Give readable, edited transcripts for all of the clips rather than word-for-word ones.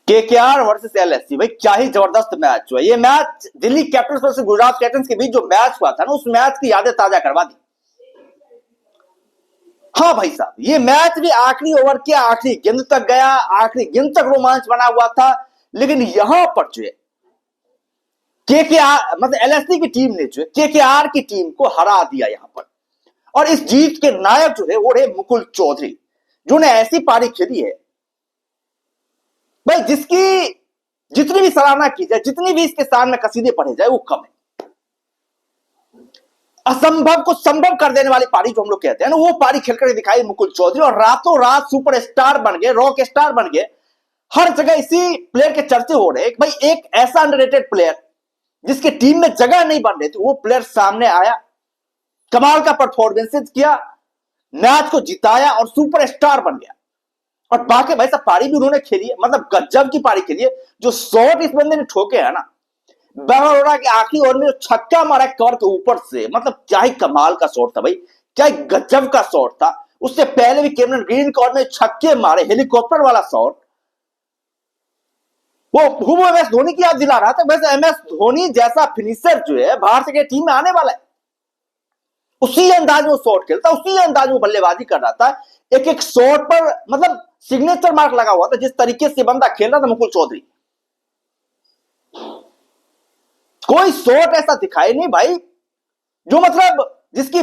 KKR versus LSC, भाई क्या ही जबरदस्त मैच हुआ। ये match Delhi Capitals versus Gujarat Titans के बीच जो मैच हुआ था ना, उस मैच की यादें ताजा करवा दी। हाँ भाई साहब, ये मैच भी आखिरी ओवर के आखिरी गेंद तक गया, आखिरी गेंद तक रोमांच बना हुआ था। लेकिन यहां पर जो है केकेआर मतलब एलएससी की टीम ने जो है केकेआर की टीम को हरा दिया यहां पर। और इस जीत के नायक जो है वो रहे मुकुल चौधरी, जिन्होंने ऐसी पारी खेली है भाई जिसकी जितनी भी सराहना की जाए, जितनी भी इसके सामने कसीदे पढ़े जाए वो कम है। असंभव को संभव कर देने वाली पारी जो हम लोग कहते हैं ना, वो पारी खेलकर दिखाई मुकुल चौधरी, और रातों रात सुपरस्टार बन गए, रॉक स्टार बन गए। हर जगह इसी प्लेयर के चर्चे हो रहे हैं। भाई एक ऐसा अंडररेटेड प्लेयर जिसके टीम में जगह नहीं बन रही थी, वो प्लेयर सामने आया, कमाल का परफॉर्मेंस किया, मैच को जिताया और सुपरस्टार बन गया। और बाकी भाई साहब पारी भी उन्होंने खेली है, मतलब गजब की पारी खेली है। जो शॉट इस बंदे ने ठोके है ना, बरोड़ा के आखिरी ओवर में जो छक्का मारा कवर के ऊपर से, मतलब क्या ही कमाल का शॉट था भाई, क्या ही गजब का शॉट था। उससे पहले भी कैमरन ग्रीन के ओवर में छक्के मारे, हेलीकॉप्टर वाला शॉट, वो एमएस धोनी की याद दिला रहा था। वैसे एमएस धोनी जैसा फिनिशर जो है भारत की टीम में आने वाला है। उसी अंदाज में वो शॉट खेलता, उसी अंदाज में वो बल्लेबाजी कर रहा था। एक एक शॉट पर मतलब सिग्नेचर मार्क लगा हुआ था। जिस तरीके से बंदा खेल रहा था मुकुल चौधरी, कोई शॉट ऐसा दिखाई नहीं भाई जो मतलब जिसकी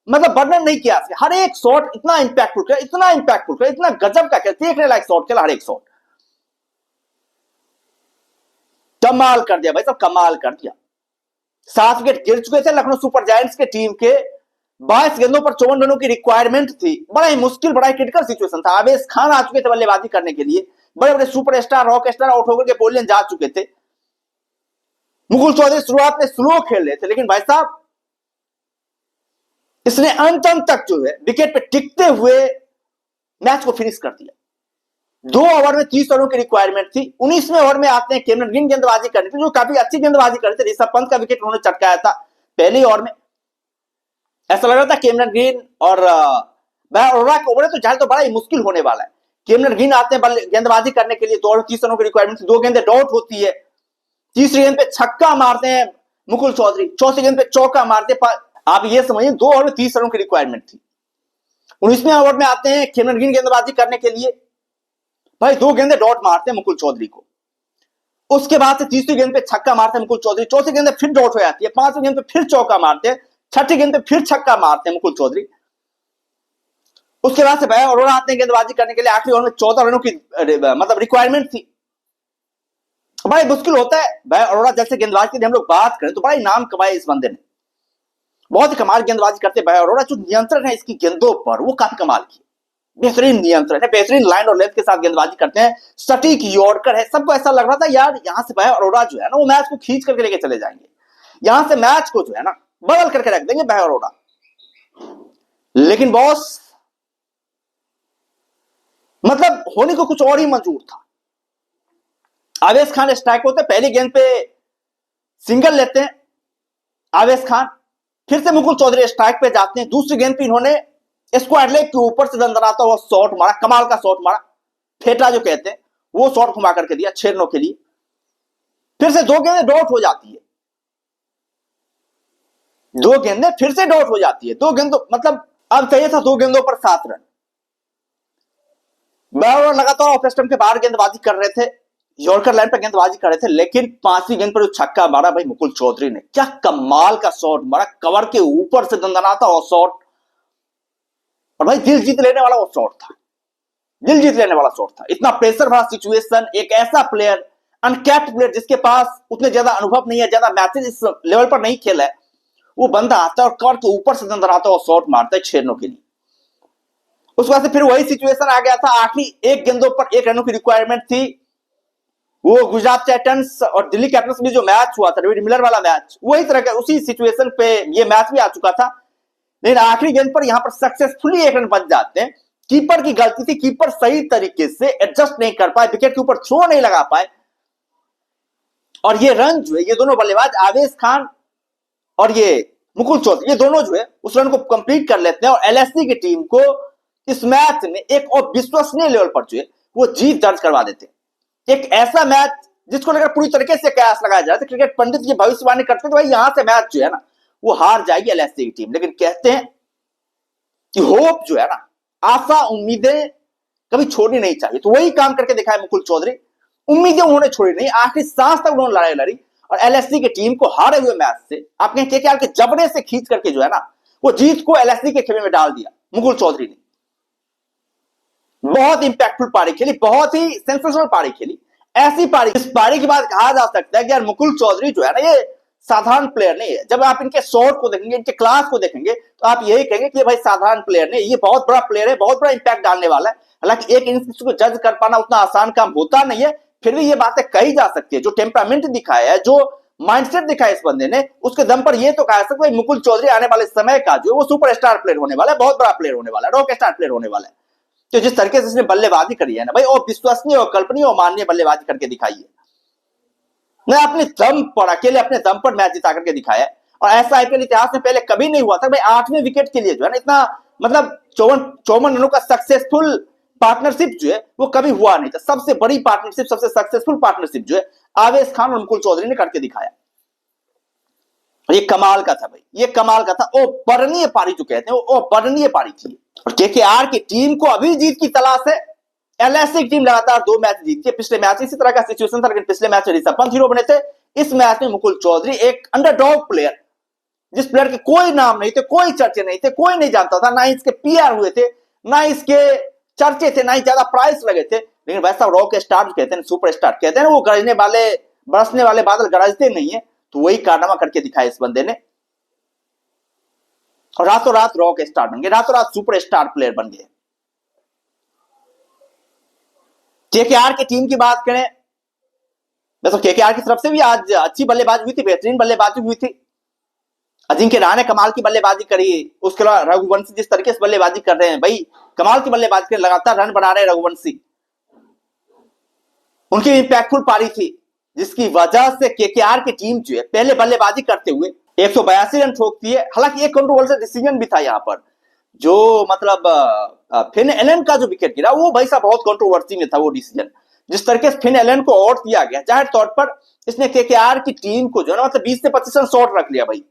मतलब वर्णन नहीं किया। हर एक शॉट इतना इंपैक्टफुल किया, इतना इंपैक्टफुल किया, इतना गजब का खेल, देखने लायक शॉट खेला। हर एक शॉट कमाल कर दिया भाई साहब, कमाल कर दिया। 7 विकेट गिर चुके थे लखनऊ सुपर जायंट्स के टीम के। 22 गेंदों पर 54 रनों की रिक्वायरमेंट थी। बड़ा ही मुश्किल, बड़ा ही क्रिटिकल सिचुएशन था। आवेश खान आ चुके थे बल्लेबाजी करने के लिए, बड़े बड़े सुपरस्टार रॉक स्टार आउट होकर के पोलियन जा चुके थे। मुकुल चौधरी शुरुआत में स्लो खेल रहे थे, लेकिन भाई साहब इसने अंत तक जो है विकेट पे टिकते हुए मैच को फिनिश कर दिया। 2 ओवर में 30 रनों की रिक्वायरमेंट थी। 19वें ओवर में आते हैं कैमरन ग्रीन गेंदबाजी करने थे, जो काफी अच्छी गेंदबाजी कर रहे थे। ऋषभ पंत का विकेट उन्होंने चटकाया था पहले ओवर में। ऐसा लग रहा था कैमरन ग्रीन और अरोड़ा के ओवर तो जाए तो बड़ा ही मुश्किल होने वाला है। कैमरन ग्रीन आते हैं गेंदबाजी करने के लिए, 2 ओवर 30 रनों की रिक्वायरमेंट थी। 2 गेंदें डॉट होती है। तीसरी गेंद पे छक्का मारते हैं मुकुल चौधरी, चौथी गेंद पे चौका मारते। आप ये समझिए 2 ओवर में 30 रनों की रिक्वायरमेंट थी। 19वें ओवर में आते हैं कैमरन ग्रीन गेंदबाजी करने के लिए, भाई 2 गेंदें डॉट मारते हैं मुकुल चौधरी को। उसके बाद से तीसरी गेंद पे छक्का मारते हैं मुकुल चौधरी, चौथी गेंद पे फिर डॉट हो जाती है, 5वीं गेंद पे फिर चौका मारते हैं, छठी गेंद पे फिर छक्का मारते हैं मुकुल चौधरी। उसके बाद से भाई अरोड़ा आते हैं गेंदबाजी करने के लिए। आखिरी ओवर में 14 रनों की मतलब रिक्वायरमेंट थी। बड़ा मुश्किल होता है भाई अरोड़ा जैसे गेंदबाज की हम लोग बात करें तो बड़ा ही नाम कमाया इस बंदे ने, बहुत ही कमाल गेंदबाजी करते हैं भाई अरोड़ा। जो नियंत्रण है इसकी गेंदों पर वो काफी कमाल की, बेहतरीन नियंत्रण है, बेहतरीन लाइन और लेंथ के साथ गेंदबाजी करते हैं। सटीक यॉर्कर है। सबको ऐसा लग रहा था यार यहां से भाई अरोड़ा जो है ना वो मैच को खींच करके लेके चले जाएंगे, यहां से मैच को जो है ना बदल करके रख देंगे भाई अरोड़ा। लेकिन बॉस मतलब होने को कुछ और ही मंजूर था। आवेश खान स्ट्राइक होते, पहली गेंद पे सिंगल लेते हैं आवेश खान, फिर से मुकुल चौधरी स्ट्राइक पे जाते हैं। दूसरी गेंद पे इन्होंने स्क्वायर लेग के ऊपर से दंदनाता हुआ शॉट मारा, कमाल का शॉट मारा, फेटा जो कहते हैं वो शॉट घुमा करके दिया 6 रनों के लिए। फिर से 2 गेंदें डॉट हो जाती है, 2 गेंदें फिर से डॉट हो जाती है। 2 गेंदों मतलब अब चाहिए था 2 गेंदों पर 7 रन। बराबर लगातार ऑफ स्टंप के बाहर गेंदबाजी कर रहे थे, यॉर्कर लाइन पर गेंदबाजी कर रहे थे, लेकिन 5वीं गेंद पर जो छक्का मारा भाई मुकुल चौधरी ने, क्या कमाल का शॉट मारा, कवर के ऊपर से दंदनाता हुआ शॉट। और भाई दिल जीत लेने वाला वो शॉट था, दिल जीत लेने वाला शॉट था। इतना प्रेशर भरा सिचुएशन, एक ऐसा प्लेयर, अनकैप्ड प्लेयर जिसके पास उतने ज्यादा अनुभव नहीं है, ज्यादा मैचेस इस लेवल पर नहीं खेला है, वो बंदा आता है और कवर के ऊपर से दंदनाता हुआ शॉट मारता है 6 रनों के लिए। उसके बाद से फिर वही सिचुएशन आ गया था। आखिरी 1 गेंदों पर 1 रनों की रिक्वायरमेंट थी। वो गुजरात टाइटंस और दिल्ली कैपिटल्स में जो मैच हुआ था डेविड मिलर वाला मैच, वही तरह का उसी सिचुएशन पे ये मैच भी आ चुका था। लेकिन आखिरी गेंद पर यहां पर सक्सेसफुली 1 रन बच जाते हैं। कीपर की गलती थी, कीपर सही तरीके से एडजस्ट नहीं कर पाए, विकेट के ऊपर थ्रो नहीं लगा पाए, और ये रन जो है ये दोनों बल्लेबाज आवेश खान और ये मुकुल चौधरी, ये दोनों जो है उस रन को कंप्लीट कर लेते हैं और एलएससी की टीम को इस मैच में एक और विश्वसनीय लेवल पर जो है वो जीत दर्ज करवा देते हैं। एक ऐसा मैच जिसको लेकर पूरी तरीके से कयास लगाया जा रहा था, क्रिकेट पंडित ये भविष्यवाणी करते थे भाई यहां से मैच जो है ना वो हार जाएगी एलएससी की टीम, लेकिन कहते हैं कि होप जो है ना, आशा उम्मीदें कभी छोड़नी नहीं चाहिए, तो वही काम करके दिखाया मुकुल चौधरी। उम्मीदें उन्होंने छोड़ी नहीं, आखिरी सांस तक उन्होंने लड़ाई लड़ी और एलएससी की टीम को हारे हुए मैच से आपने केकेआर के जबड़े से खींच करके जो है ना वो जीत को एलएससी के खेमे में डाल दिया मुकुल चौधरी ने। बहुत इंपैक्टफुल पारी खेली, बहुत ही सेंसेशनल पारी खेली, ऐसी पारी, इस पारी के बाद कहा जा सकता है कि यार मुकुल चौधरी जो है ना ये साधारण प्लेयर नहीं है। जब आप इनके शॉट को देखेंगे, इनके क्लास को देखेंगे तो आप यही कहेंगे कि ये भाई साधारण प्लेयर नहीं, ये बहुत बड़ा प्लेयर है, बहुत बड़ा इंपैक्ट डालने वाला है। हालांकि एक इनिंग्स को जज कर पाना उतना आसान काम होता नहीं है, फिर भी ये बातें कही जा सकती है। जो टेम्परामेंट दिखाया है, जो माइंडसेट दिखाया इस बंदे ने, उसके दम पर यह तो कहा सकते हैं मुकुल चौधरी आने वाले समय का जो वो सुपरस्टार प्लेयर होने वाला है, बहुत बड़ा प्लेयर होने वाला है, रॉक स्टार प्लेयर होने वाला है। तो जिस तरीके से इसने बल्लेबाजी करी है ना भाई, और विश्वसनीय और कल्पनीय और माननीय बल्लेबाजी करके दिखाई है, ने अपने दम पर, अकेले अपने दम पर मैच जिता करके दिखाया है। और ऐसा आईपीएल इतिहास में पहले कभी नहीं हुआ था भाई, 8वें विकेट के लिए जो है ना इतना मतलब 54 रनों का सक्सेसफुल पार्टनरशिप जो है वो कभी हुआ नहीं था। सबसे बड़ी पार्टनरशिप, सबसे सक्सेसफुल पार्टनरशिप जो है आवेश खान और मुकुल चौधरी ने करके दिखाया। ये कमाल का था भाई, ये कमाल का था। ओ बर्णीय पारी जो कहते हैं, वो बर्णीय पारी थी। और केकेआर की टीम को अभी जीत की तलाश है। एलएससी की टीम लगातार 2 मैच जीतती है, पिछले मैच इसी तरह का सिचुएशन था, लेकिन पिछले मैच में ऋषभ पंत हीरो बने थे। इस मैच में मुकुल चौधरी एक अंडरडॉग प्लेयर, जिस प्लेयर के कोई नाम नहीं थे, कोई चर्चे नहीं थे, कोई नहीं जानता था, ना इसके पीआर हुए थे, ना इसके चर्चे थे, ना ही ज्यादा प्राइस लगे थे, लेकिन वैसा रॉक स्टार कहते हैं, सुपर स्टार कहते हैं, वो गरजने वाले, बरसने वाले बादल गरजते नहीं है, तो वही कारनामा करके दिखाया इस बंदे ने। और रातों रात रॉक स्टार बन गए, रातों रात सुपर स्टार प्लेयर बन गए। केकेआर की टीम की बात करें, वैसे केकेआर की तरफ से भी आज अच्छी बल्लेबाजी हुई थी, बेहतरीन बल्लेबाजी हुई थी। अजिंक्य रहाणे ने कमाल की बल्लेबाजी करी, उसके अलावा रघुवंशी जिस तरीके से बल्लेबाजी कर रहे हैं भाई, कमाल की बल्लेबाजी कर, लगातार रन बना रहे हैं रघुवंशी। उनकी इंपैक्टफुल पारी थी, जिसकी वजह से केकेआर की टीम जो है पहले बल्लेबाजी करते हुए 182 रन ठोकती है। हालांकि एक कंट्रोवर्शियल डिसीजन भी था यहां पर, जो मतलब फिन एलन का जो विकेट गिरा वो भाई साहब बहुत कंट्रोवर्सी में था वो डिसीजन। जिस तरीके से फिन एलन को आउट किया गया, जाहिर तौर पर इसने केकेआर की टीम को जो है ना मतलब 20 से 25 रन शॉर्ट रख लिया भाई,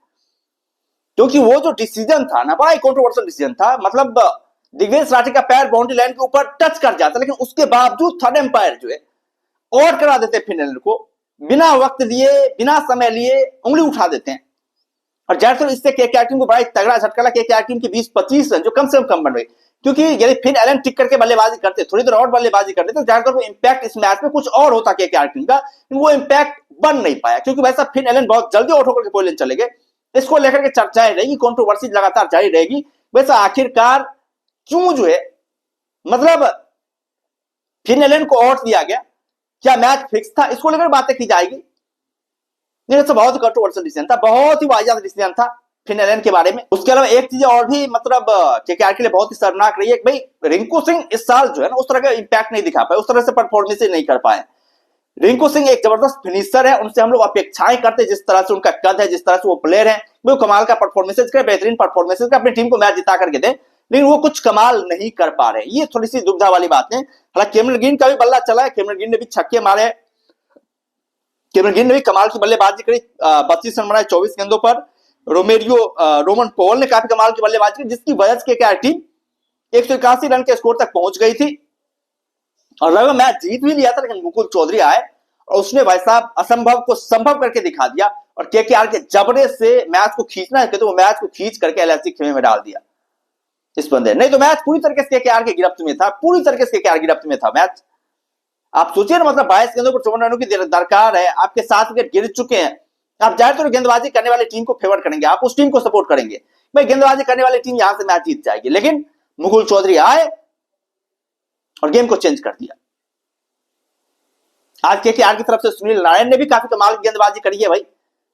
क्योंकि वो जो डिसीजन था ना बड़ा कंट्रोवर्शियल डिसीजन था। मतलब दिग्विजय राठी का पैर बाउंड्री लाइन के ऊपर टच कर जाता, लेकिन उसके बावजूद थर्ड एम्पायर जो है और करा देते फिन एलन को, बिना वक्त लिए, बिना समय लिए उंगली उठा देते हैं। और जाहिर इससे केकेआर टीम को बड़ा तगड़ा झटका लगा। केकेआर टीम के 20-25 रन जो कम से कम बन गए, क्योंकि यदि फिन एलन टिक करके बल्लेबाजी करते, थोड़ी देर और बल्लेबाजी करते, तो जाहिर तौर पर इंपैक्ट इस मैच में कुछ और होता केकेआर टीम का, वो इंपैक्ट बन नहीं पाया, क्योंकि वैसा फिन एलन बहुत जल्दी आउट होकर के पॉइंट चले गए। इसको लेकर के चर्चाएं रहेगी, कंट्रोवर्सी लगातार जारी रहेगी। वैसा आखिरकार क्यों जो है मतलब फिन एलन को आउट दिया गया, क्या मैच फिक्स था, इसको लेकर बातें की जाएगी। तो बहुत ही कंट्रोवर्शियल डिसीजन था, बहुत ही वाहियात डिसीजन था फिन एलन के बारे में। उसके अलावा एक चीज और भी मतलब केकेआर के लिए बहुत ही शर्मनाक रही है, भाई रिंकू सिंह इस साल जो है ना उस तरह का इंपैक्ट नहीं दिखा पाए, उस तरह से परफॉर्मेंस नहीं कर पाए। रिंकू सिंह एक जबरदस्त फिनिशर है, उनसे हम लोग अपेक्षाएं करते, जिस तरह से उनका कद है, जिस तरह से वो प्लेयर है, वो कमाल का परफॉर्मेंस करे, बेहतरीन परफॉर्मेंस करे, अपनी टीम को मैच जिता करके दे, लेकिन वो कुछ कमाल नहीं कर पा रहे। ये थोड़ी सी दुविधा वाली बात है। हालांकि कैमरन ग्रीन का भी बल्ला चला है, कैमरन ग्रीन ने भी छक्के मारे, कैमरन ग्रीन ने भी कमाल की बल्लेबाजी करी, 32 रन बनाए 24 गेंदों पर। रोमन पॉल ने काफी कमाल की बल्लेबाजी की, जिसकी वजह से केकेआर टीम 181 रन के स्कोर तक पहुंच गई थी और लगभग मैच जीत भी लिया था। लेकिन मुकुल चौधरी आए और उसने भाई साहब असंभव को संभव करके दिखा दिया और केकेआर के जबड़े से मैच को खींचना है तो वो मैच को खींच करके एलएससी खेमे में डाल दिया इस बंदे। नहीं तो मैच पूरी तरीके से केकेआर के गिरफ्त में था, पूरी तरीके से केकेआर गिरफ्त में था मैच। आप सोचिए ना, मतलब 22 गेंदों पर 54 रनों की दरकार है, आपके 7 विकेट गिर चुके हैं, आप जाहिर तौर पर गेंदबाजी करने वाली टीम को फेवर करेंगे, आप उस टीम को सपोर्ट करेंगे, भाई गेंदबाजी करने वाली टीम यहां से मैच जीत जाएगी। लेकिन मुकुल चौधरी आए और गेम को चेंज कर दिया। आज केकेआर की तरफ से सुनील नारायण ने भी काफी कमाल की गेंदबाजी करी है भाई।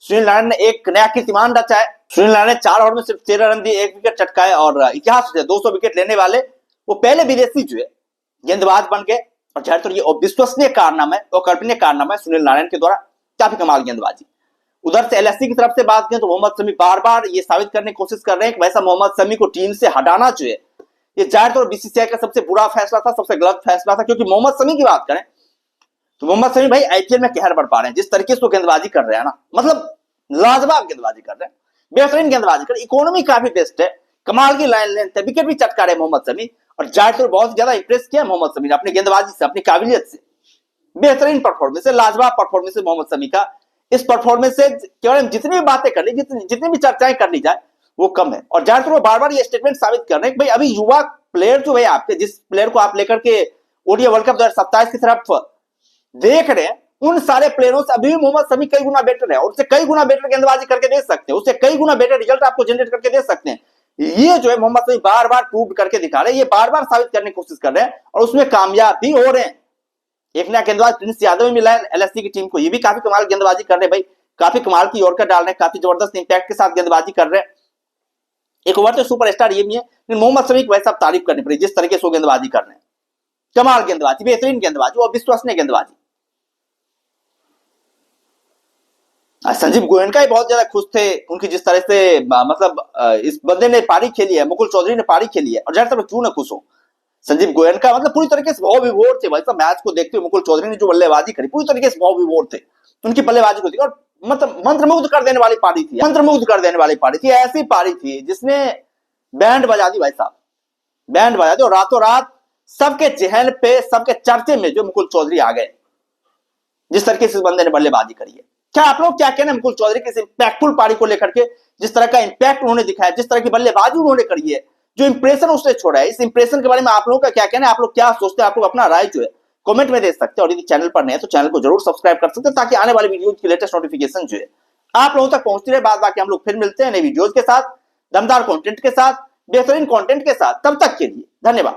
सुनील नारायण ने एक नया कीर्तिमान रचा है। सुनील नारायण ने 4 ओवर में सिर्फ 13 रन दिए, 1 विकेट चटकाए और इतिहास से 200 विकेट लेने वाले वो पहले विदेशी जो है गेंदबाज बन गए। और जाहिर तौर ये अविश्वसनीय कारनामा है और कल्पनीय कारनामा है सुनील नारायण के द्वारा, काफी कमाल गेंदबाजी। उधर से एलएससी की तरफ से बात करें तो मोहम्मद शमी बार बार ये साबित करने की कोशिश कर रहे हैं कि वैसा मोहम्मद शमी को टीम से हटाना जो है ये जाहिर तौर बीसीसीआई का सबसे बुरा फैसला था, सबसे गलत फैसला था। क्योंकि मोहम्मद शमी की बात करें तो मोहम्मद शमी भाई आईपीएल में कहर बढ़ पा रहे हैं, जिस तरीके से वो गेंदबाजी कर रहे हैं ना, मतलब लाजवाब गेंदबाजी कर रहे हैं, बेहतरीन गेंदबाजी कर, इकोनॉमी काफी बेस्ट है, कमाल की लाइन लेंथ है, विकेट भी चटका रहे मोहम्मद शमी। और जायसवाल बहुत ज्यादा इंप्रेस किया मोहम्मद शमी ने अपनी गेंदबाजी से, अपनी काबिलियत से। बेहतरीन परफॉर्मेंस है, लाजवाब परफॉर्मेंस है मोहम्मद शमी का। इस परफॉर्मेंस से केवल जितनी भी बातें कर ली, जितनी भी चर्चाएं कर ली जाए वो कम है। और जायसवाल बार बार ये स्टेटमेंट साबित कर रहे हैं कि भाई अभी युवा प्लेयर जो है आपके, जिस प्लेयर को आप लेकर के ओडीआई वर्ल्ड कप 2027 की तरफ देख रहे हैं, उन सारे प्लेयरों से अभी भी मोहम्मद शमी कई गुना बेटर है, और उससे कई गुना बेटर गेंदबाजी करके दे सकते हैं, उससे कई गुना बेटर रिजल्ट आपको जनरेट करके दे सकते हैं। ये जो है मोहम्मद शमी बार बार प्रूव करके दिखा रहे हैं, ये बार बार साबित करने की कोशिश कर रहे हैं और उसमें कामयाब भी हो रहे हैं। एक नया गेंदबाज प्रिंस यादव भी मिला है एलएससी की टीम को, ये भी काफी कमाल गेंदबाजी कर रहे हैं भाई, काफी कमाल की यॉर्कर डाल रहे हैं, काफी जबरदस्त इंपैक्ट के साथ गेंदबाजी कर रहे हैं। एक ओवर तो सुपरस्टार ये भी है, लेकिन मोहम्मद शमी की वैसे तारीफ करनी पड़ेगी, जिस तरीके से वो गेंदबाजी कर रहे हैं, कमाल गेंदबाजी, बेहतरीन गेंदबाजी और विश्वसनीय गेंदबाजी। संजीव गोयनका ही बहुत ज्यादा खुश थे उनकी जिस तरह से, मतलब इस बंदे ने पारी खेली है, मुकुल चौधरी ने पारी खेली है, और जरा तक क्यों ना खुश हो संजीव गोयनका, मतलब पूरी तरीके से भाव विभोर थे भाई साहब मैच को देखते हुए। मुकुल चौधरी ने जो बल्लेबाजी करी पूरी तरीके से भाव विभोर थे उनकी बल्लेबाजी को, और मतलब मंत्रमुग्ध कर देने वाली पारी थी, मंत्रमुग्ध कर देने वाली पारी थी, ऐसी पारी थी जिसने बैंड बजा दी भाई साहब, बैंड बजा दी, और रातों रात सबके चहल पे, सबके चर्चे में जो मुकुल चौधरी आ गए, जिस तरीके से इस बंदे ने बल्लेबाजी करी है। क्या आप लोग क्या कहना मुकुल चौधरी की इस इंपैक्टफुल पारी को लेकर के, जिस तरह का इंपैक्ट उन्होंने दिखाया, जिस तरह की बल्लेबाजी उन्होंने करी है, जो इंप्रेशन उसने छोड़ा है, इस इंप्रेशन के बारे में आप लोगों का क्या कहना है, आप लोग क्या सोचते हैं, आप लोग अपना राय जो है कमेंट में दे सकते हैं। और यदि चैनल पर नए हैं तो चैनल को जरूर सब्सक्राइब कर सकते हैं, ताकि आने वाली वीडियो की लेटेस्ट नोटिफिकेशन जो है आप लोगों तक पहुंचती रहे। बाद बाकी हम लोग फिर मिलते हैं नई वीडियोज के साथ, दमदार कंटेंट के साथ, बेहतरीन कंटेंट के साथ। तब तक के लिए धन्यवाद।